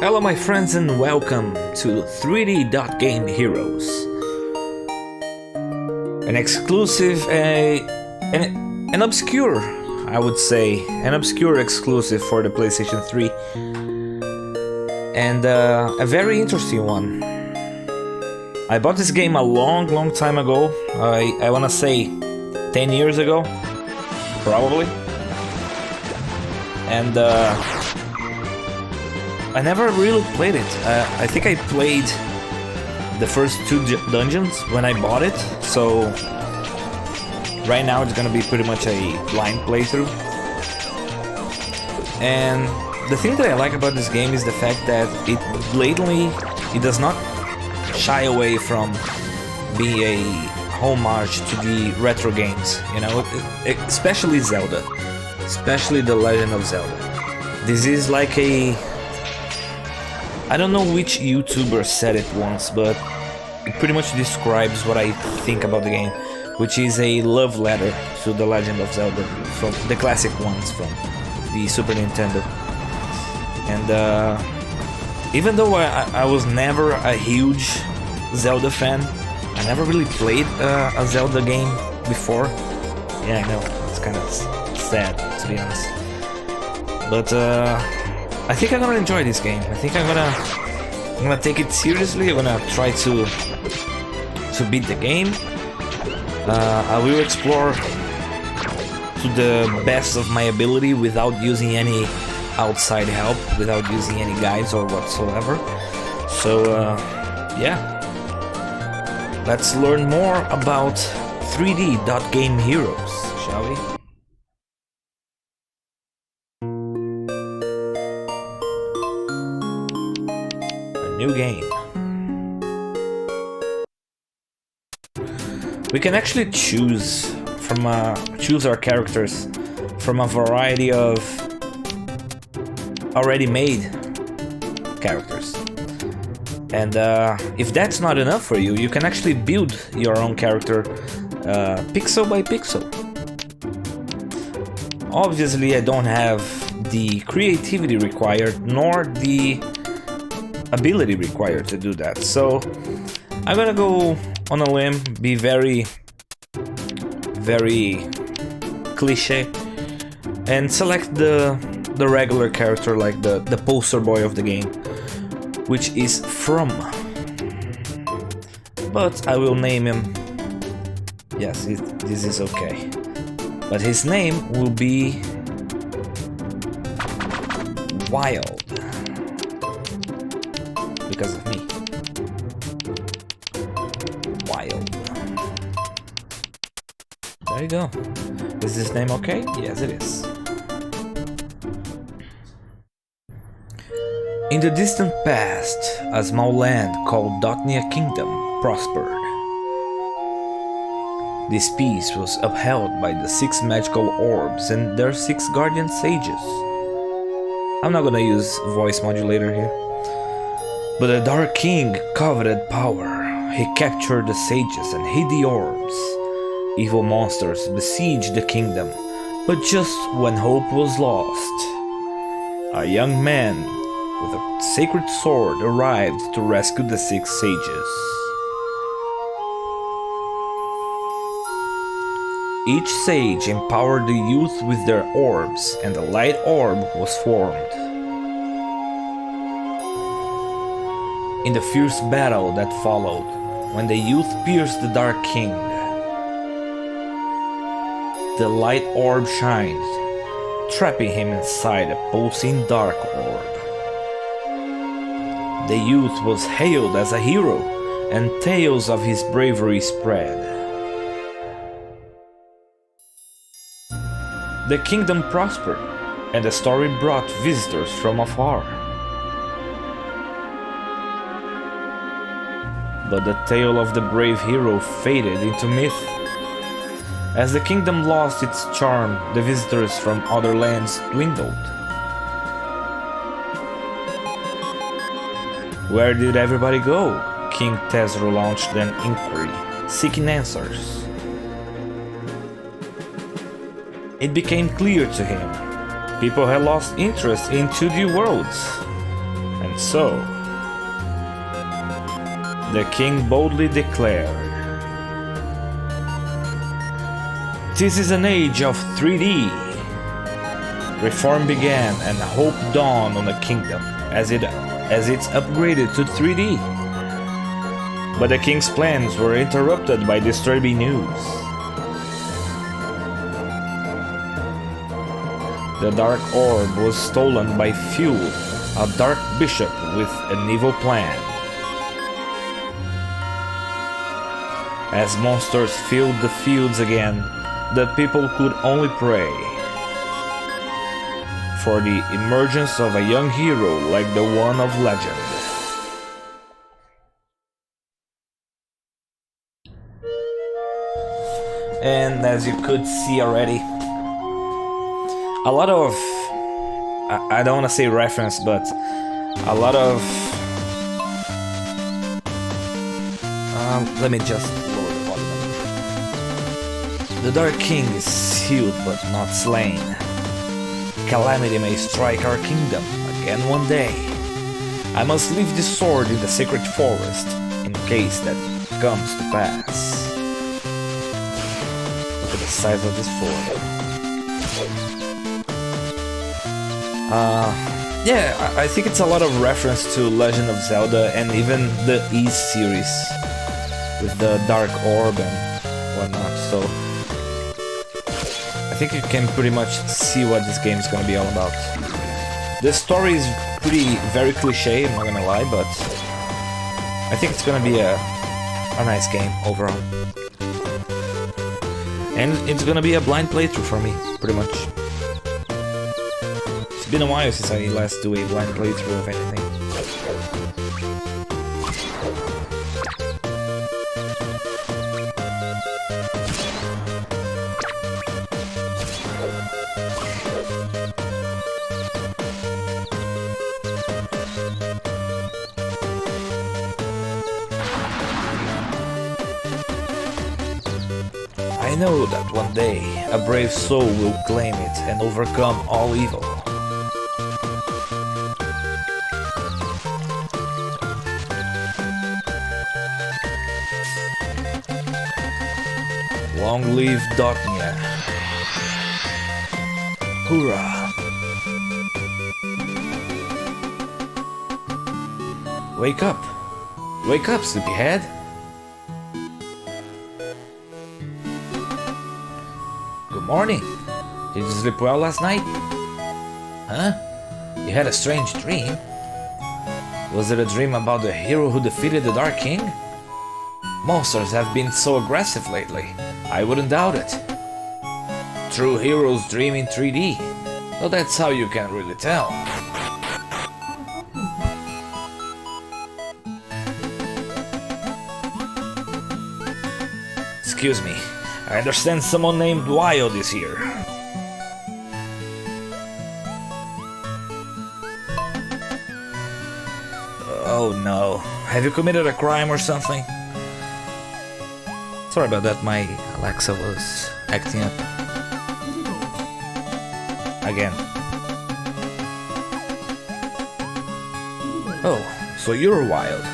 Hello my friends and welcome to 3D Game Heroes. An exclusive, an obscure, I would say, an obscure exclusive for the PlayStation 3. And a very interesting one. I bought this game a long time ago. I wanna say 10 years ago, probably. And I never really played it. I think I played the first two dungeons when I bought it, so right now it's gonna be pretty much a blind playthrough. And the thing that I like about this game is the fact that it does not shy away from being a homage to the retro games, you know, especially Zelda, especially The Legend of Zelda. This is like I don't know which YouTuber said it once, but it pretty much describes what I think about the game, which is a love letter to The Legend of Zelda, from the classic ones from the Super Nintendo. And even though I was never a huge Zelda fan, I never really played a Zelda game before. Yeah, I know, it's kind of sad, to be honest. But I think I'm gonna enjoy this game. I think I'm gonna take it seriously. I'm gonna try to beat the game. I will explore to the best of my ability without using any outside help, without using any guides or whatsoever. So yeah, let's learn more about 3D Game Heroes, shall we? New game. We can actually choose our characters from a variety of already made characters. And if that's not enough for you, you can actually build your own character pixel by pixel. Obviously, I don't have the creativity required nor the ability required to do that, so I'm gonna go on a limb, be very cliche, and select the regular character, like the poster boy of the game, which is From. But I will name him, yes, this is okay, but his name will be Wylde. Because of me. Wylde. There you go. Is this name okay? Yes, it is. In the distant past, a small land called Dotnia Kingdom prospered. This peace was upheld by the 6 magical orbs and their 6 guardian sages. I'm not gonna use voice modulator here. But the Dark King coveted power. He captured the sages and hid the orbs. Evil monsters besieged the kingdom, but just when hope was lost, a young man with a sacred sword arrived to rescue the 6 sages. Each sage empowered the youth with their orbs, and the light orb was formed. In the fierce battle that followed, when the youth pierced the Dark King, the light orb shined, trapping him inside a pulsing dark orb. The youth was hailed as a hero, and tales of his bravery spread. The kingdom prospered, and the story brought visitors from afar. But the tale of the brave hero faded into myth. As the kingdom lost its charm, the visitors from other lands dwindled. Where did everybody go? King Tezro launched an inquiry, seeking answers. It became clear to him, people had lost interest in 2D worlds, and And so, the king boldly declared, "This is an age of 3D." Reform began and hope dawned on the kingdom as it's upgraded to 3D. But the king's plans were interrupted by disturbing news. The dark orb was stolen by Fuel, a dark bishop with an evil plan. As monsters filled the fields again, the people could only pray for the emergence of a young hero like the one of legend. And as you could see already, a lot of, I don't want to say reference, but a lot of, let me just lower the volume. The Dark King is sealed but not slain. Calamity may strike our kingdom again one day. I must leave this sword in the sacred forest in case that comes to pass. Look at the size of this sword. Yeah, I think it's a lot of reference to Legend of Zelda and even the East series with the Dark Orb and whatnot, so I think you can pretty much see what this game is gonna be all about. The story is very cliche, I'm not gonna lie, but I think it's gonna be a nice game overall. And it's gonna be a blind playthrough for me, pretty much. It's been a while since I last do a blind playthrough of anything. I know that one day a brave soul will claim it and overcome all evil. Long live Dotnia. Hoorah! Wake up! Wake up, sleepyhead! Good morning. Did you sleep well last night? Huh? You had a strange dream? Was it a dream about the hero who defeated the Dark King? Monsters have been so aggressive lately. I wouldn't doubt it. True heroes dream in 3D. Well, that's how you can really tell. Excuse me. I understand someone named Wylde is here. Oh no. Have you committed a crime or something? Sorry about that, my Alexa was acting up. Again. Oh, so you're Wylde.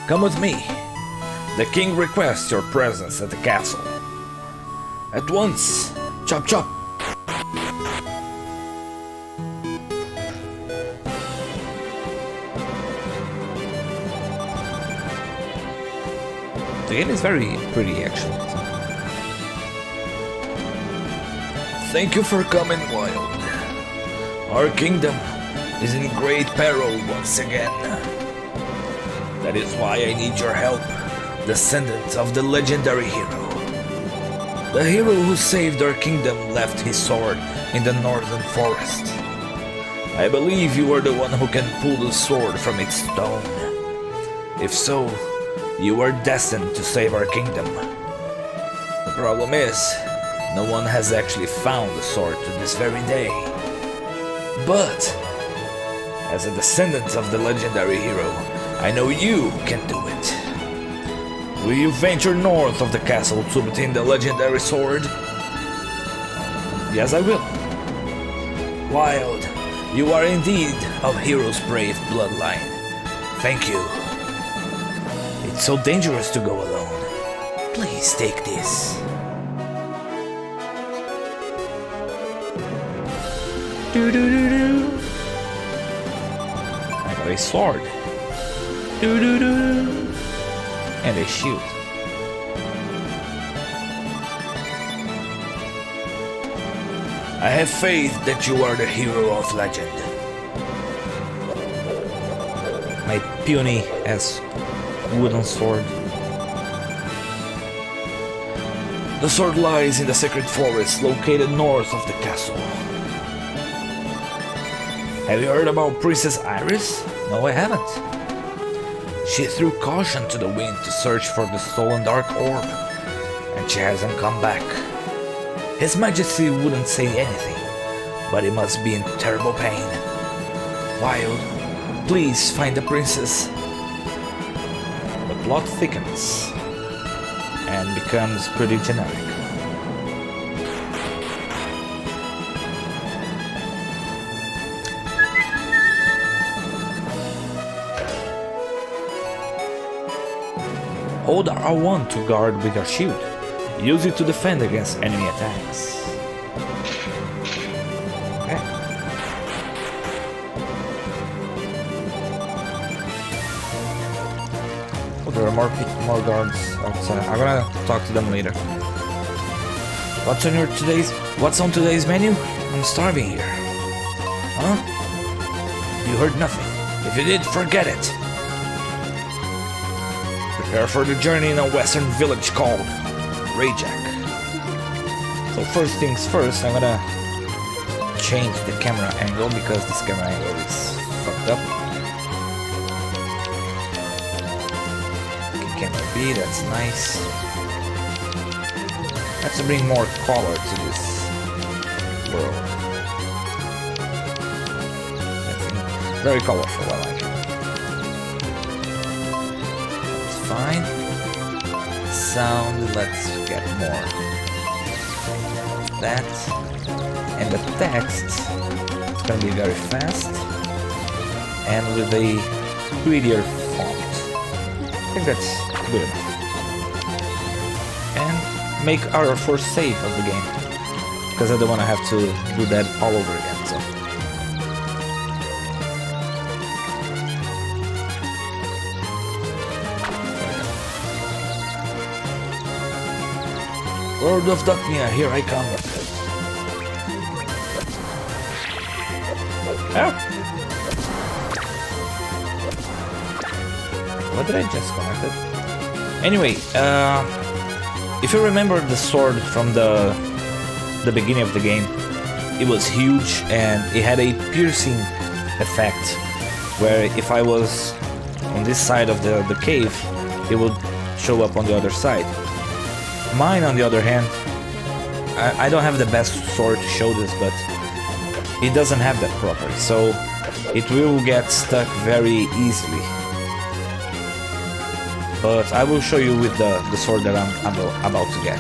Come with me. The king requests your presence at the castle. At once! Chop chop! The game is very pretty, actually. Thank you for coming, Wylde. Our kingdom is in great peril once again. That is why I need your help, descendant of the legendary hero. The hero who saved our kingdom left his sword in the northern forest. I believe you are the one who can pull the sword from its stone. If so, you are destined to save our kingdom. The problem is, no one has actually found the sword to this very day. But, as a descendant of the legendary hero, I know you can do it. Will you venture north of the castle to obtain the legendary sword? Yes, I will. Wylde, you are indeed of hero's brave bloodline. Thank you. It's so dangerous to go alone. Please take this. Doo-doo-doo-doo. I got a sword. Doo-doo-doo. And a shield. I have faith that you are the hero of legend. My puny as wooden sword. The sword lies in the sacred forest located north of the castle. Have you heard about Princess Iris? No, I haven't. She threw caution to the wind to search for the stolen dark orb, and she hasn't come back. His Majesty wouldn't say anything, but he must be in terrible pain. Wylde, please find the princess. The plot thickens and becomes pretty generic. Hold R1 to guard with your shield. Use it to defend against enemy attacks. Okay. Oh, there are more guards outside. I'm gonna talk to them later. What's on today's menu? I'm starving here. Huh? You heard nothing. If you did, forget it. Prepare for the journey in a western village called Rajak. So first things first, I'm gonna change the camera angle because this camera angle is fucked up. Okay, camera B, that's nice. Let's bring more color to this world. That's very colorful, I like it. It's fine. Sound, let's get more. That. And the text, it's gonna be very fast. And with a prettier font. I think that's good enough. And make R4 save of the game. Because I don't want to have to do that all over again, so. Lord of Duckmere, here I come. Oh! What did I just connect it? Anyway, if you remember the sword from the beginning of the game, it was huge and it had a piercing effect where if I was on this side of the cave, it would show up on the other side. Mine, on the other hand, I don't have the best sword to show this, but it doesn't have that property, so it will get stuck very easily. But I will show you with the sword that I'm about to get.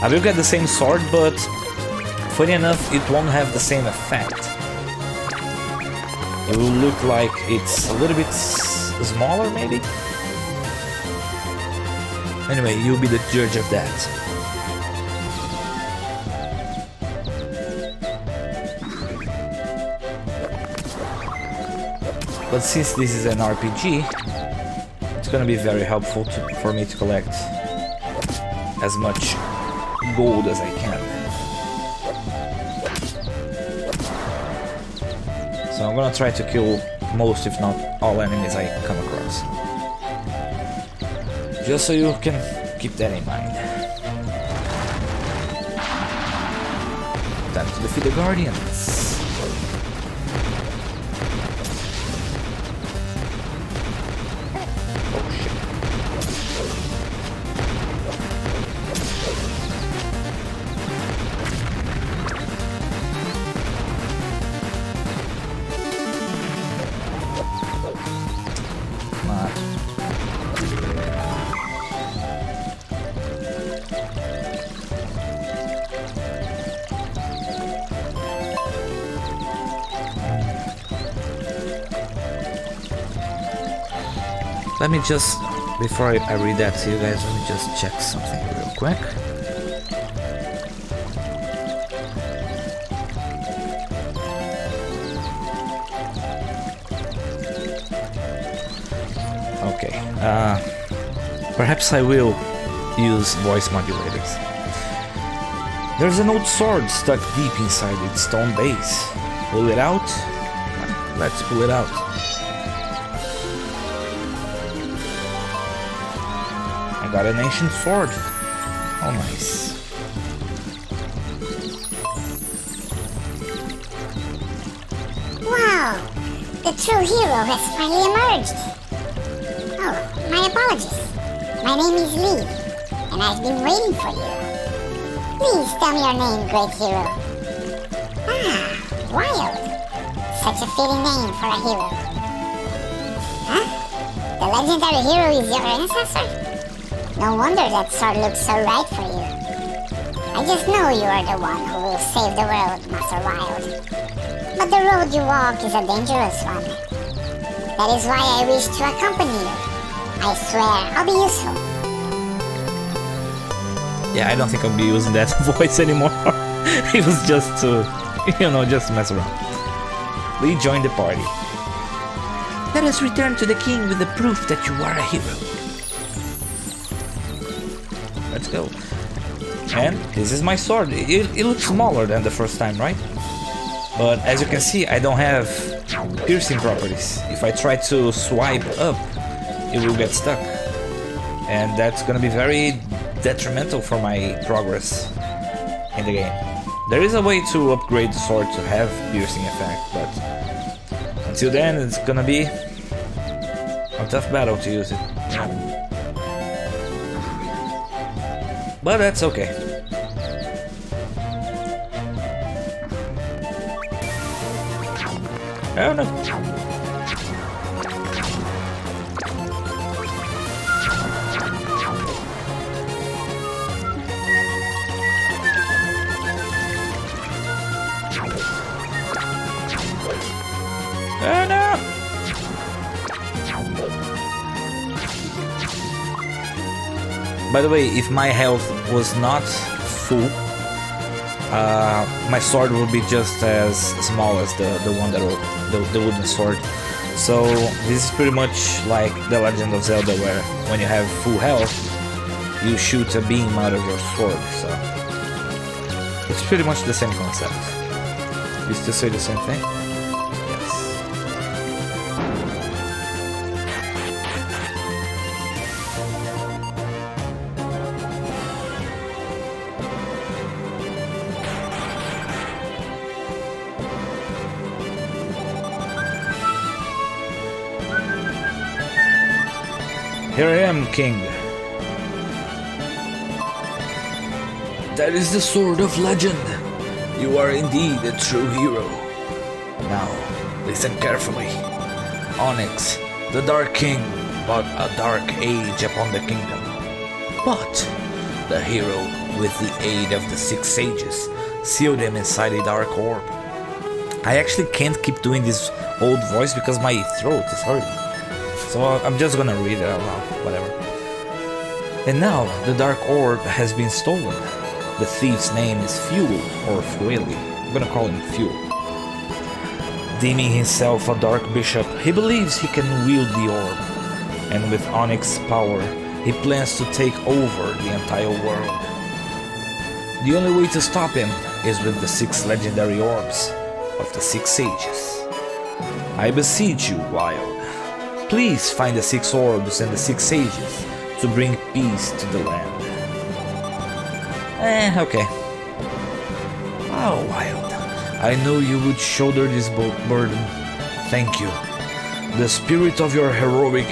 I will get the same sword, but funny enough, it won't have the same effect. It will look like it's a little bit smaller, maybe? Anyway, you'll be the judge of that. But since this is an RPG, it's gonna be very helpful for me to collect as much gold as I can. So I'm gonna try to kill most, if not all, enemies I come across. Just so you can keep that in mind. Time to defeat the Guardians. Oh shit. Come on. Let me just, before I read that to you guys, let me just check something real quick. Okay, perhaps I will use voice modulators. There's an old sword stuck deep inside its stone base. Pull it out? Let's pull it out. I got an ancient sword. Oh, nice. Wow! The true hero has finally emerged. Oh, my apologies. My name is Lee, and I've been waiting for you. Please tell me your name, great hero. Ah, Wylde. Such a fitting name for a hero. Huh? The legendary hero is your ancestor? No wonder that sword looks so right for you. I just know you are the one who will save the world, Master Wylde. But the road you walk is a dangerous one. That is why I wish to accompany you. I swear I'll be useful. Yeah, I don't think I'll be using that voice anymore. It was just to, just to mess around. Lee joined the party. Let us return to the king with the proof that you are a hero. Let's go. And this is my sword. It looks smaller than the first time, right? But as you can see, I don't have piercing properties. If I try to swipe up, it will get stuck. And that's gonna be very detrimental for my progress in the game. There is a way to upgrade the sword to have piercing effect, but until then it's gonna be a tough battle to use it. But that's okay. I don't know. Oh no! By the way, if my health was not full, my sword would be just as small as the one that the wooden sword. So this is pretty much like The Legend of Zelda, where when you have full health, you shoot a beam out of your sword. So it's pretty much the same concept. You still say the same thing? Here I am, King. That is the sword of legend. You are indeed a true hero. Now, listen carefully. Onyx, the Dark King, brought a dark age upon the kingdom. But the hero, with the aid of the 6 sages, sealed him inside a dark orb. I actually can't keep doing this old voice because my throat is hurting. So I'm just gonna read it out loud, whatever. And now the dark orb has been stolen. The thief's name is Fuel, or Fueli. I'm gonna call him Fuel. Deeming himself a dark bishop, he believes he can wield the orb. And with Onyx's power, he plans to take over the entire world. The only way to stop him is with the 6 legendary orbs of the 6 sages. I beseech you, Wylde. Please find the 6 orbs and the 6 sages to bring peace to the land. Okay. Oh, Wylde, I knew you would shoulder this burden. Thank you. The spirit of your heroic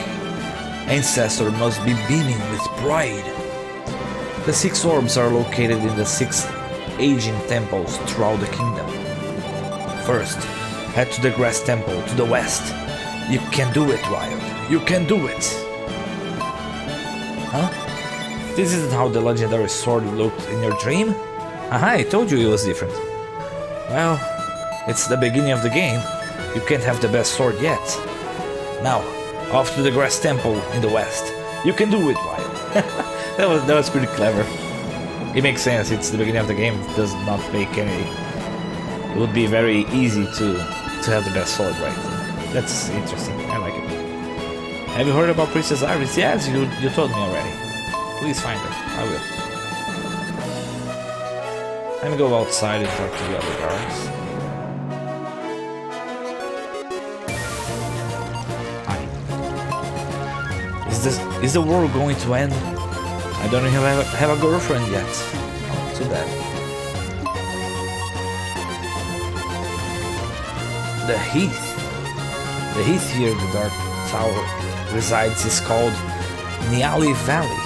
ancestor must be beaming with pride. The 6 orbs are located in the 6 aging temples throughout the kingdom. First, head to the Grass Temple to the west. You can do it, Wylde. You can do it. Huh? This isn't how the legendary sword looked in your dream? Aha, I told you it was different. Well, it's the beginning of the game. You can't have the best sword yet. Now, Off to the grass temple in the west. You can do it, Wylde. that was pretty clever. It makes sense. It's the beginning of the game. It does not make any. It would be very easy to have the best sword, right? That's interesting. I like it. Have you heard about Princess Iris? Yes, you told me already. Please find her. I will. Let me go outside and talk to the other guards. Hi. Is the world going to end? I don't even have a girlfriend yet. Oh, too bad. The heath here in the Dark Tower resides is called Nyali Valley.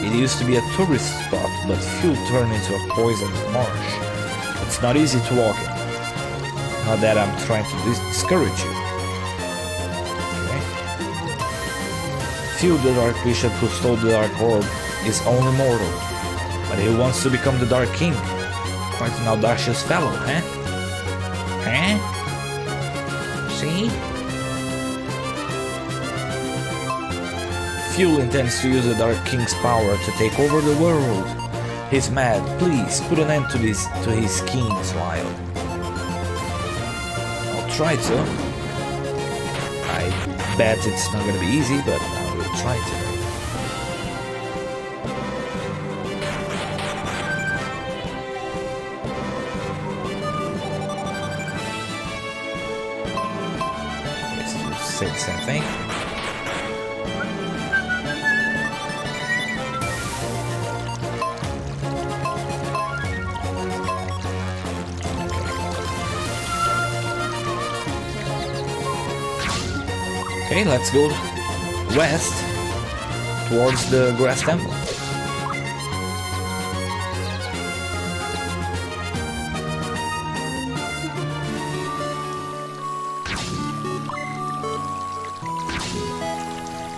It used to be a tourist spot, but few turned into a poisoned marsh. It's not easy to walk in. Not that I'm trying to discourage you. Okay. Few the Dark Bishop who stole the Dark Orb is only mortal, but he wants to become the Dark King. Quite an audacious fellow, eh? Eh? See? Fuel intends to use the Dark King's power to take over the world. He's mad. Please put an end to his schemes, Wylde. I'll try to. I bet it's not gonna be easy, but I will try to. Say the same thing. Okay, let's go west towards the grass temple.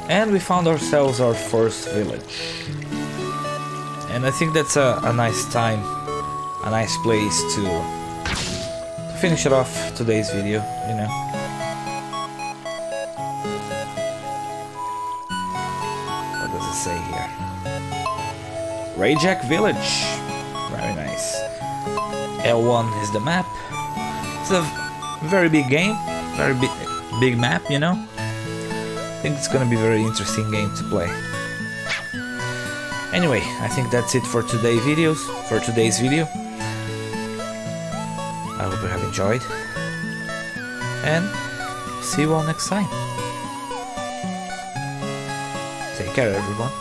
And we found ourselves our first village. And I think that's a nice time, a nice place to finish it off today's video, you know. What does it say here? Rajak Village. Very nice. L1 is the map. It's a very big game, very big map, you know. I think it's gonna be a very interesting game to play. Anyway, I think that's it for today's video. I hope you have enjoyed, and see you all next time. Take care, everyone.